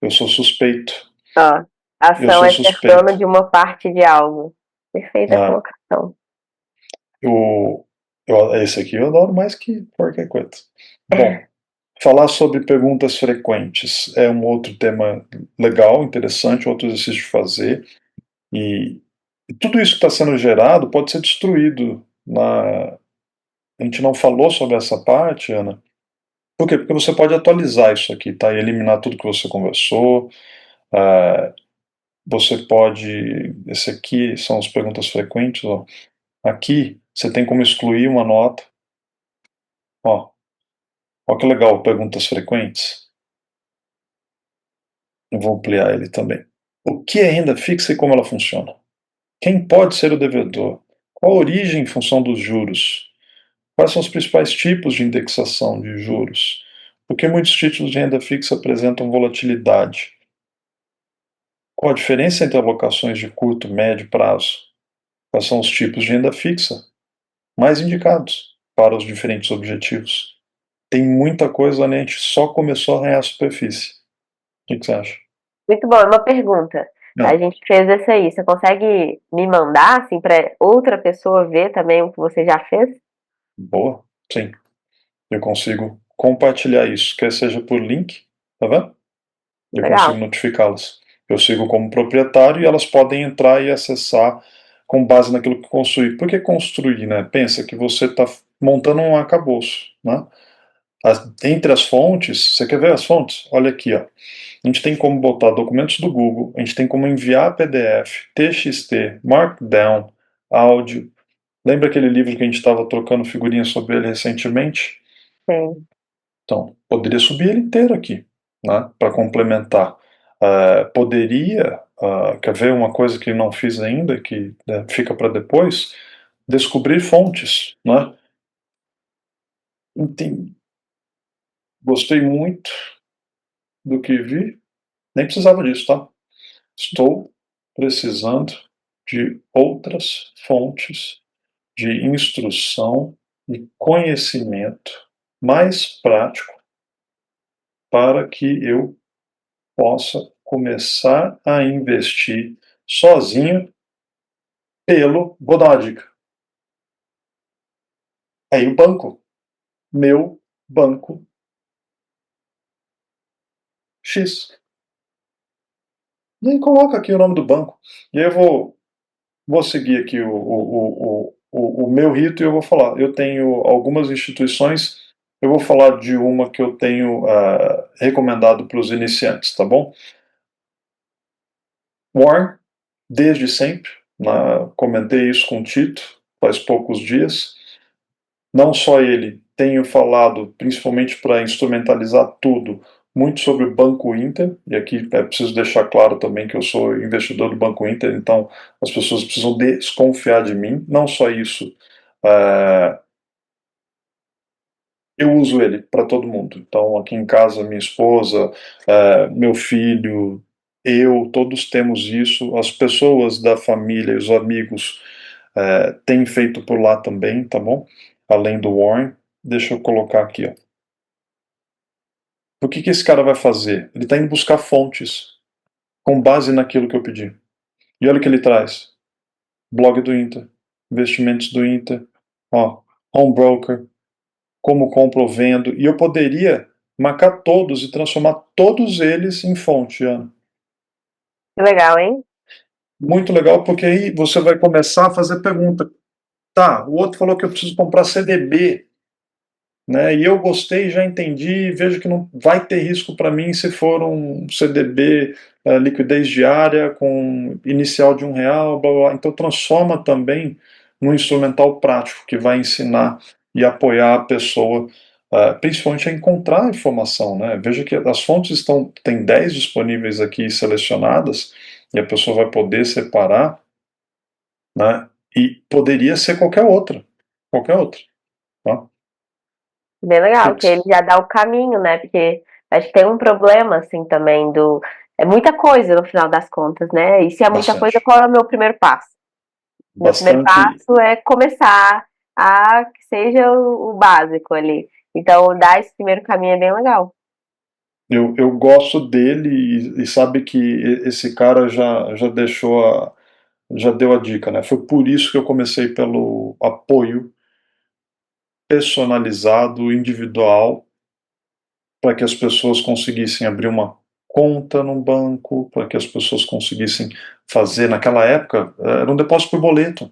Eu sou suspeito. Ó, a Eu ação sou é ser dono suspeito. de uma parte de algo. Perfeita a Ah, colocação. esse aqui eu adoro mais que qualquer coisa. Bom, falar sobre perguntas frequentes é um outro tema legal, interessante, outro exercício de fazer. E tudo isso que está sendo gerado pode ser destruído. A gente não falou sobre essa parte, Ana. Por quê? Porque você pode atualizar isso aqui, tá? E eliminar tudo que você conversou. Ah, você pode. Esse aqui são as perguntas frequentes. Ó. Aqui você tem como excluir uma nota. Ó, ó que legal, perguntas frequentes. Eu vou ampliar ele também. O que é renda fixa e como ela funciona? Quem pode ser o devedor? Qual a origem em função dos juros? Quais são os principais tipos de indexação de juros? Por que muitos títulos de renda fixa apresentam volatilidade? Qual a diferença entre alocações de curto, médio prazo? Quais são os tipos de renda fixa mais indicados para os diferentes objetivos? Tem muita coisa, né? A gente só começou a arranhar a superfície. O que você acha? Muito bom, uma pergunta. A Não. gente fez essa aí. Você consegue me mandar, assim, para outra pessoa ver também o que você já fez? Boa? Sim. Eu consigo compartilhar isso, quer seja por link, tá vendo? Eu consigo Legal. notificá-las. Eu sigo como proprietário e elas podem entrar e acessar com base naquilo que construir. Por que construir, né? Pensa que você está montando um arcabouço, né? Entre as fontes, você quer ver as fontes? Olha aqui, ó. A gente tem como botar documentos do Google, a gente tem como enviar PDF, TXT, Markdown, áudio. Lembra aquele livro que a gente estava trocando figurinhas sobre ele recentemente? Sim. Então, poderia subir ele inteiro aqui, né, para complementar. Poderia, quer ver uma coisa que não fiz ainda, que fica para depois? Descobrir fontes, né? Entendi. Gostei muito do que vi, nem precisava disso, tá? Estou precisando de outras fontes de instrução e conhecimento mais prático para que eu possa começar a investir sozinho vou dar uma dica. Aí o banco, meu banco X. E aí coloca aqui o nome do banco. E aí eu vou seguir aqui o meu rito e eu vou falar. Eu tenho algumas instituições, eu vou falar de uma que eu tenho recomendado para os iniciantes, tá bom? Warren, desde sempre, comentei isso com o Tito, faz poucos dias. Não só ele, tenho falado, principalmente para instrumentalizar tudo, muito sobre o Banco Inter, e aqui é preciso deixar claro também que eu sou investidor do Banco Inter, então as pessoas precisam desconfiar de mim. Não só isso, é, eu uso ele para todo mundo. Então, aqui em casa, minha esposa, meu filho, eu, todos temos isso. As pessoas da família, os amigos, têm feito por lá também, tá bom? Além do Warren. Deixa eu colocar aqui, ó. O que que esse cara vai fazer? Ele está indo buscar fontes com base naquilo que eu pedi. E olha o que ele traz: blog do Inter, investimentos do Inter, ó, home broker, como compro ou vendo. E eu poderia marcar todos e transformar todos eles em fonte, Ana. Que legal, hein? Muito legal, porque aí você vai começar a fazer pergunta. Tá, o outro falou que eu preciso comprar CDB. né? E eu gostei, já entendi, vejo que não vai ter risco para mim se for um CDB liquidez diária com inicial de R$ 1, blá, blá, blá. Então transforma também num instrumental prático que vai ensinar e apoiar a pessoa, principalmente a encontrar a informação, né? Veja que as fontes tem 10 disponíveis aqui selecionadas e a pessoa vai poder separar, né? E poderia ser qualquer outra, tá? Bem legal, que ele Que já dá o caminho, né? Porque acho que tem um problema, assim, também do. É muita coisa no final das contas, né? E se é muita coisa, Bastante. qual é o meu primeiro passo? Meu primeiro Bastante. passo é começar a que seja o básico ali. Então, dar esse primeiro caminho é bem legal. Eu gosto dele e sabe que esse cara já deixou já deu a dica, né? Foi por isso que eu comecei pelo apoio personalizado, individual, para que as pessoas conseguissem abrir uma conta no banco, para que as pessoas conseguissem fazer, naquela época, era um depósito por boleto.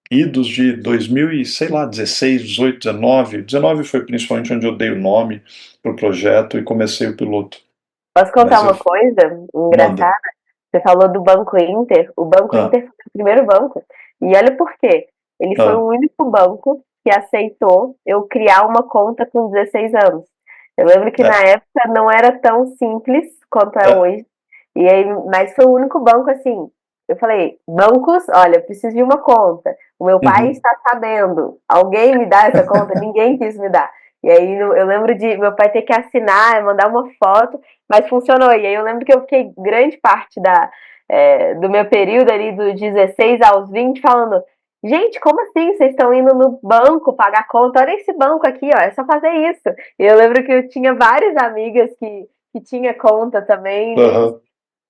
Idos de 2000 e, sei lá, 16, 18, 19. 19 foi principalmente onde eu dei o nome para o projeto e comecei o piloto. Posso contar Mas uma coisa manda. engraçada? Você falou do Banco Inter. O Banco Ah, Inter foi o primeiro banco. E olha por quê. Ele foi ah, o único banco que aceitou eu criar uma conta com 16 anos. Eu lembro que na é, época não era tão simples quanto é é, hoje. E aí, mas foi o único banco assim. Eu falei, bancos, olha, eu preciso de uma conta. O meu pai uhum, está sabendo. Alguém me dá essa conta? Ninguém quis me dar. E aí eu lembro de meu pai ter que assinar, mandar uma foto, mas funcionou. E aí eu lembro que eu fiquei grande parte do meu período ali dos 16 aos 20 falando, gente, como assim? Vocês estão indo no banco pagar conta? Olha esse banco aqui, ó, é só fazer isso. E eu lembro que eu tinha várias amigas que tinha conta também. aham.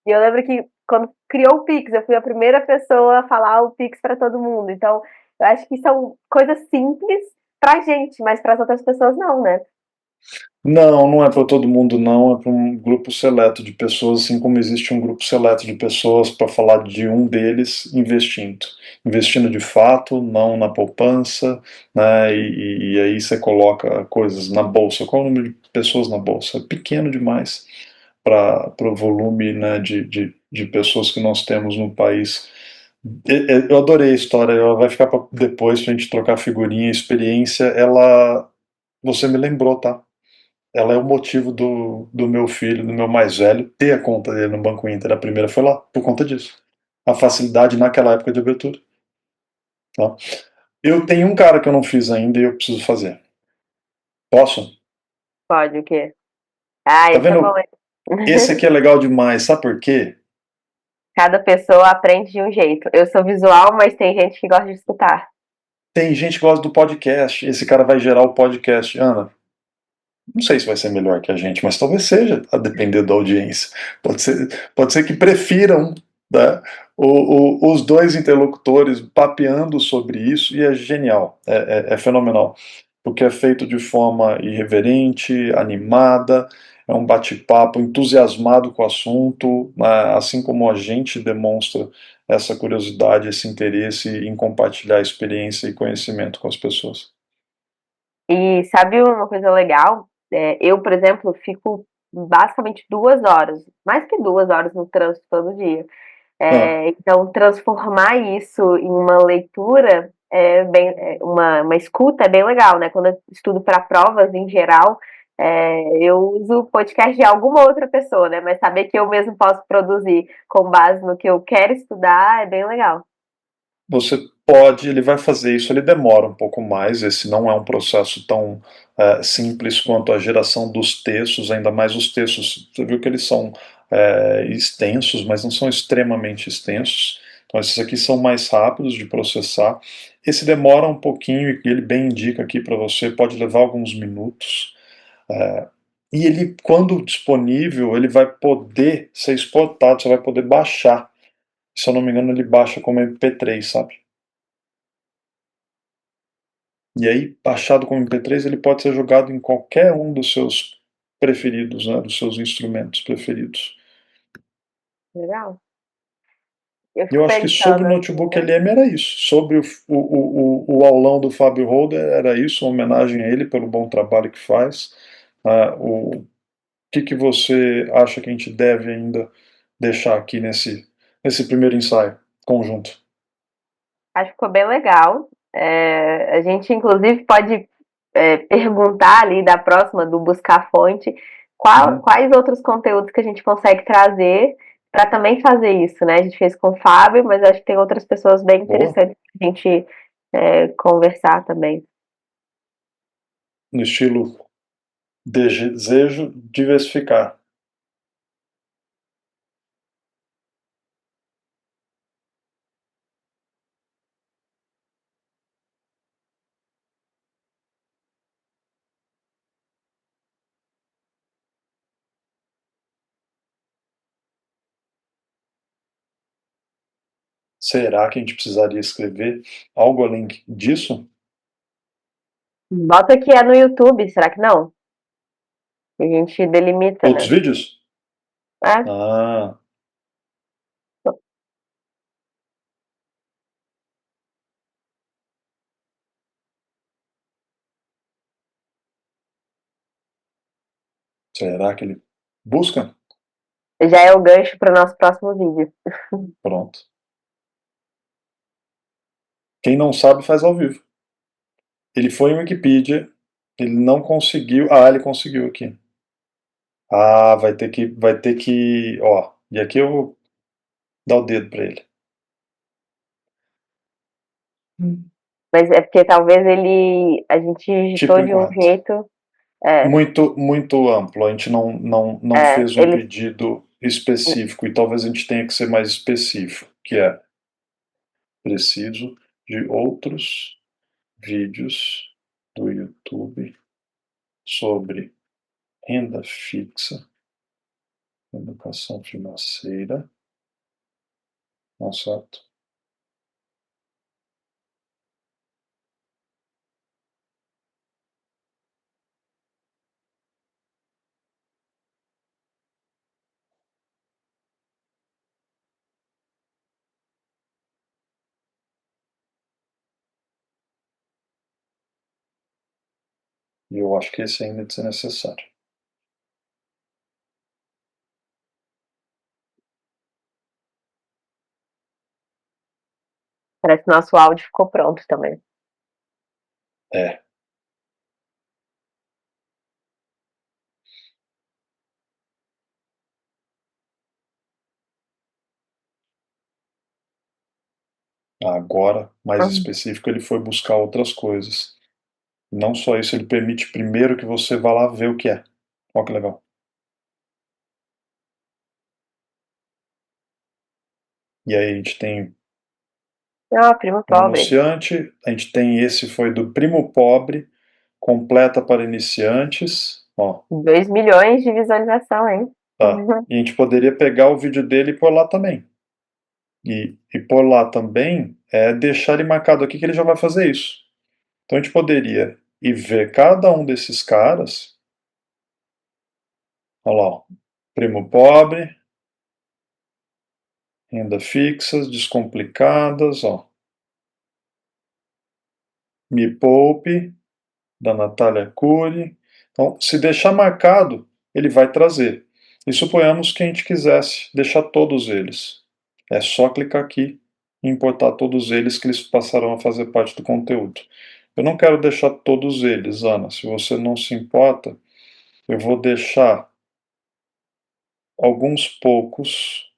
E eu lembro que quando criou o Pix, eu fui a primeira pessoa a falar o Pix para todo mundo. Então, eu acho que são coisas simples pra gente, mas para as outras pessoas não, né? Não, não é para todo mundo, não. É para um grupo seleto de pessoas, assim como existe um grupo seleto de pessoas para falar de um deles investindo. Investindo de fato, não na poupança, né? E aí você coloca coisas na bolsa. Qual é o número de pessoas na bolsa? É pequeno demais para o volume, né, de pessoas que nós temos no país. Eu adorei a história, ela vai ficar para depois para a gente trocar figurinha, experiência. Você me lembrou, tá? Ela é o motivo do meu filho, do meu mais velho, ter a conta dele no Banco Inter. A primeira foi lá, por conta disso. A facilidade naquela época de abertura. Tá? Eu tenho um cara que eu não fiz ainda e eu preciso fazer. Posso? Pode o quê? Ah, Tá esse é bom. vendo? Esse aqui é legal demais, sabe por quê? Cada pessoa aprende de um jeito. Eu sou visual, mas tem gente que gosta de escutar. Tem gente que gosta do podcast. Esse cara vai gerar o podcast. Ana, não sei se vai ser melhor que a gente, mas talvez seja, a depender da audiência. Pode ser que prefiram, né, os dois interlocutores papeando sobre isso, e é genial, é fenomenal, porque é feito de forma irreverente, animada, é um bate-papo entusiasmado com o assunto, né, assim como a gente demonstra essa curiosidade, esse interesse em compartilhar experiência e conhecimento com as pessoas. E sabe uma coisa legal? Eu, por exemplo, fico basicamente 2 horas, mais que 2 horas no trânsito todo dia. Ah, Então, transformar isso em uma leitura uma escuta é bem legal, né? Quando eu estudo para provas em geral, eu uso o podcast de alguma outra pessoa, né? Mas saber que eu mesmo posso produzir com base no que eu quero estudar é bem legal. Você pode, ele vai fazer isso, ele demora um pouco mais, esse não é um processo tão simples quanto a geração dos textos, ainda mais os textos, você viu que eles são extensos, mas não são extremamente extensos, então esses aqui são mais rápidos de processar, esse demora um pouquinho, e ele bem indica aqui para você, pode levar alguns minutos, e ele, quando disponível, ele vai poder ser exportado, você vai poder baixar, se eu não me engano ele baixa como MP3, sabe? E aí, baixado como MP3, ele pode ser jogado em qualquer um dos seus preferidos, né, dos seus instrumentos preferidos. Legal. Eu Eu fico acho que sobre pensando o assim, Notebook né? LM era isso. Sobre o aulão do Fábio Holder era isso, uma homenagem a ele pelo bom trabalho que faz. O que você acha que a gente deve ainda deixar aqui nesse primeiro ensaio conjunto? Acho que ficou bem legal. A gente, inclusive, pode perguntar ali da próxima, do Buscar Fonte, Uhum. quais outros conteúdos que a gente consegue trazer para também fazer isso, né? A gente fez com o Fábio, mas acho que tem outras pessoas bem Boa. interessantes para a gente conversar também. No estilo desejo diversificar. Será que a gente precisaria escrever algo além disso? Bota que é no YouTube, será que não? A gente delimita, Outros né? vídeos? É, Ah, será que ele busca? já é o gancho para o nosso próximo vídeo. Pronto. Quem não sabe faz ao vivo. Ele foi em Wikipedia, ele não conseguiu. Ah, ele conseguiu aqui. Ah, ó. E aqui eu vou dar o dedo para ele. Mas é porque talvez a gente Tipo digitou de um incorreto. jeito. É, Muito amplo. A gente não fez um ele. pedido específico e talvez a gente tenha que ser mais específico, que é preciso de outros vídeos do YouTube sobre renda fixa, educação financeira, não certo? E eu acho que esse ainda é desnecessário. Parece que nosso áudio ficou pronto também. É, agora, mais Uhum. específico, ele foi buscar outras coisas. Não só isso, ele permite primeiro que você vá lá ver o que é. Olha que legal. E aí a gente tem Ah, primo um pobre. anunciante, a gente tem esse foi do Primo Pobre, completa para iniciantes, ó, 2 milhões de visualização, hein? tá. E a gente poderia pegar o vídeo dele e pôr lá também. E pôr lá também é deixar ele marcado aqui que ele já vai fazer isso. Então a gente poderia ir ver cada um desses caras, olha lá, ó, Primo Pobre, renda fixas, descomplicadas, ó, Me Poupe, da Natália Cury. Então, se deixar marcado, ele vai trazer. E suponhamos que a gente quisesse deixar todos eles. É só clicar aqui e importar todos eles que eles passarão a fazer parte do conteúdo. Eu não quero deixar todos eles, Ana. Se você não se importa, eu vou deixar alguns poucos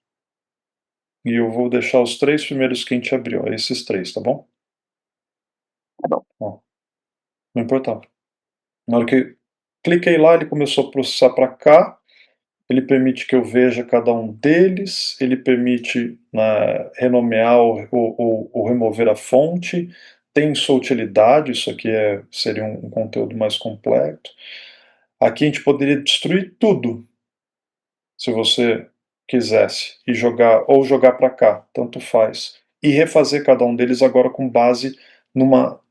e eu vou deixar os 3 primeiros que a gente abriu. Esses 3, tá bom? Tá bom. Ó, não importava. Na hora que cliquei lá, ele começou a processar para cá. Ele permite que eu veja cada um deles, ele permite, né, renomear ou remover a fonte, tem sua utilidade, isso aqui seria um conteúdo mais completo. Aqui a gente poderia destruir tudo, se você quisesse, e jogar para cá, tanto faz. E refazer cada um deles agora com base numa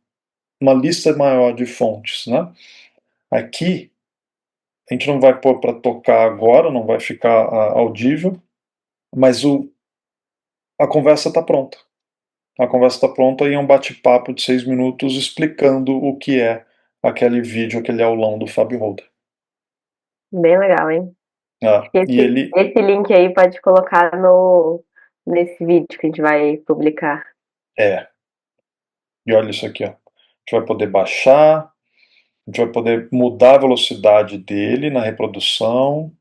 uma lista maior de fontes, né? Aqui a gente não vai pôr para tocar agora, não vai ficar audível, mas a conversa está pronta. A conversa está pronta e é um bate-papo de 6 minutos explicando o que é aquele vídeo, aquele aulão do Fábio Holder. Bem legal, hein? Ah, e ele Esse link aí pode colocar no, nesse vídeo que a gente vai publicar. é. E olha isso aqui, ó. A gente vai poder baixar, a gente vai poder mudar a velocidade dele na reprodução.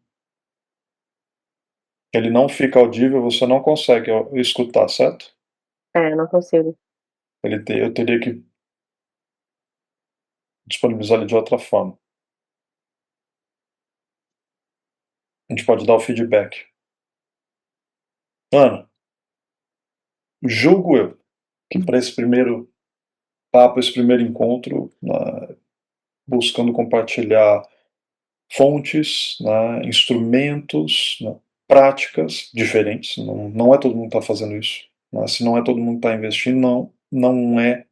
Ele não fica audível, você não consegue escutar, certo? É, não consigo. Eu teria que disponibilizar ele de outra forma. A gente pode dar o feedback. Ana, julgo eu que para esse primeiro papo, esse primeiro encontro, buscando compartilhar fontes, instrumentos, práticas diferentes. Não é todo mundo que está fazendo isso. Se não é todo mundo que está investindo, não é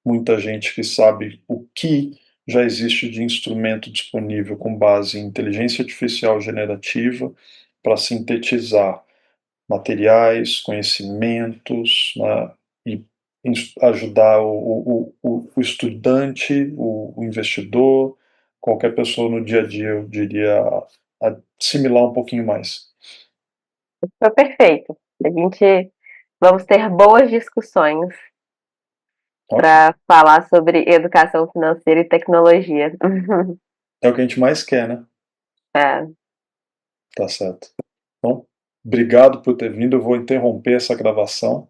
muita gente que sabe o que já existe de instrumento disponível com base em inteligência artificial generativa para sintetizar materiais, conhecimentos, e ajudar o estudante, o investidor, qualquer pessoa no dia a dia, eu diria, a assimilar um pouquinho mais. Foi perfeito. A gente vamos ter boas discussões Ótimo. para falar sobre educação financeira e tecnologia. É o que a gente mais quer, né? É, Tá certo. Então, obrigado por ter vindo. Eu vou interromper essa gravação